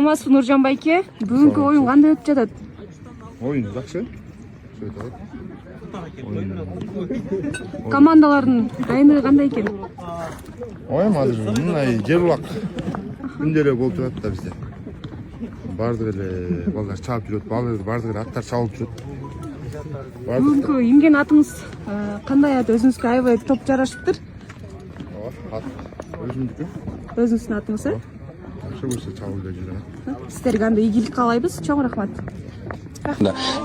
Саламатсызбы Нуржан байке? Бүгүнкү оюн кандай өтүп жатат? Oyun жакшы. Командалардын дайындыгы кандай экен? Oyun азыр мындай жер улак күндөрү болуп жатат да бизде. Бардык эле балдар чаап жүрөт, бардык эле аттар чабылып жүрөт. Бүгүнкү имген атыңыз кандай ат? Өзүңүзгө аябай топ жарашыптыр. Ат өзүмдүкү. Өзүңүздүн атыңыз, э? Жакшы болсо чабылып жүрөт. Сиздерге андай ийгилик каалайбыз. Чоң рахмат.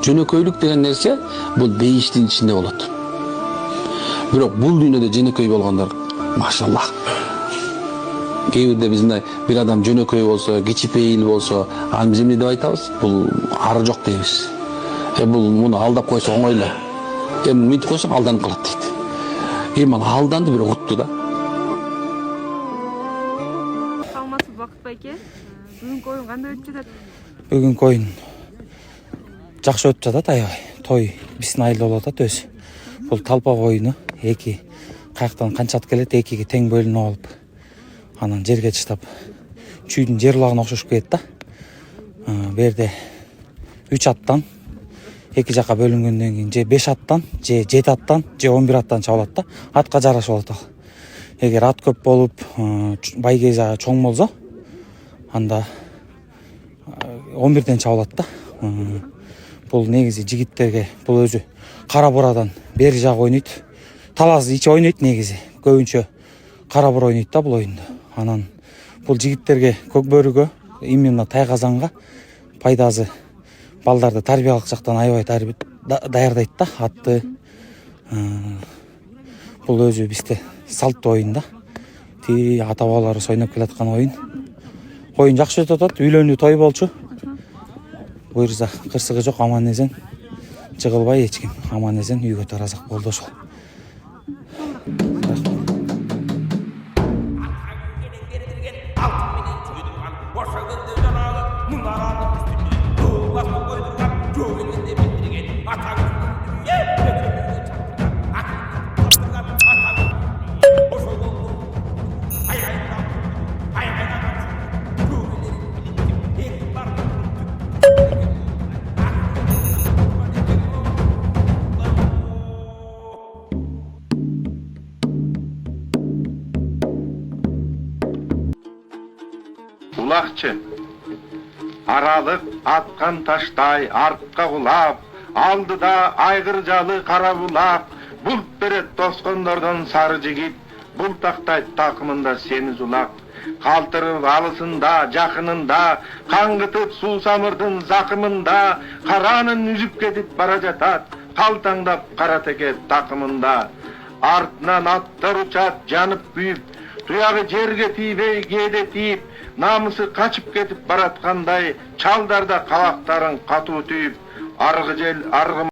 Жөнөкөйлүк деген нерсе бул бейиштин ичинде болот. Бирок бул дүйнөдө жөнөкөй болгондар машаллах. Кээ бирде биз мындай бир адам жөнөкөй болсо, кичипейил болсо, аны биз эмне деп айтабыз? Бул ары жок дейбиз. Бул муну алдап койсо оңой эле. Мынтип койсоң алданып калат дейт. Мына алданды бирок утту да. Саламатсызбы Бакыт байке? Бүгүнкү оюн кандай өтүп жатат? Бүгүнкү оюн жакшы өтүп жатат, аябай. Той биздин айылда болуп атат өзү. Бул талпак оюну эки каяктан канча ат келет, экиге тең бөлүнүп алып, анан жерге таштап чүйдүн жер улагына окшошуп кетет да. Берде 3 аттан эки жака бөлүнгөндөн кийин же 5 аттан, же 7 аттан, же 11 аттан чабылат да. Атка жараша болот ал. Эгер ат көп болуп, байгеза чоң болсо, анда 11ден чабылат да. Бул негизи жигиттерге, бул өзү кара бурадан бери жак ойнойт. Талас ичи ойнойт негизи. Көбүнчө кара бура ойнойт да бул оюнду. Анан бул жигиттерге, көк бөрүгө, именно тайказанга пайдасы балдарды тарбиялык жактан аябай даярдайт да, атты. Бул өзү бизде салттуу оюн да. Ата бабаларыбыз ойноп келаткан оюн. Оюн жакшы өтүп атат, үйлөнүү той болчу. Буюрса кырсыгы жок, аман эсен жыгылбай эч ким, аман эсен үйгө таразак болду ошол. Улакчы аралык аткан таштай артка кулап, алдыда айгыр-жалы кара булак, булт берет тоскондордон сары жигит, бул тактайт такымында сени улак. Калтырып алысында, жакынында, каңгытып суусамырдын закымында, каранын үзүп кетип бара жатат, калтаңдап кара теке такымында. Артынан аттар учат, жанып күйүп, туягы жерге тийбей, кээде тийип, намысы качып кетип бараткандай, чалдарда кабактарын катуу түйүп, аргы жел аргы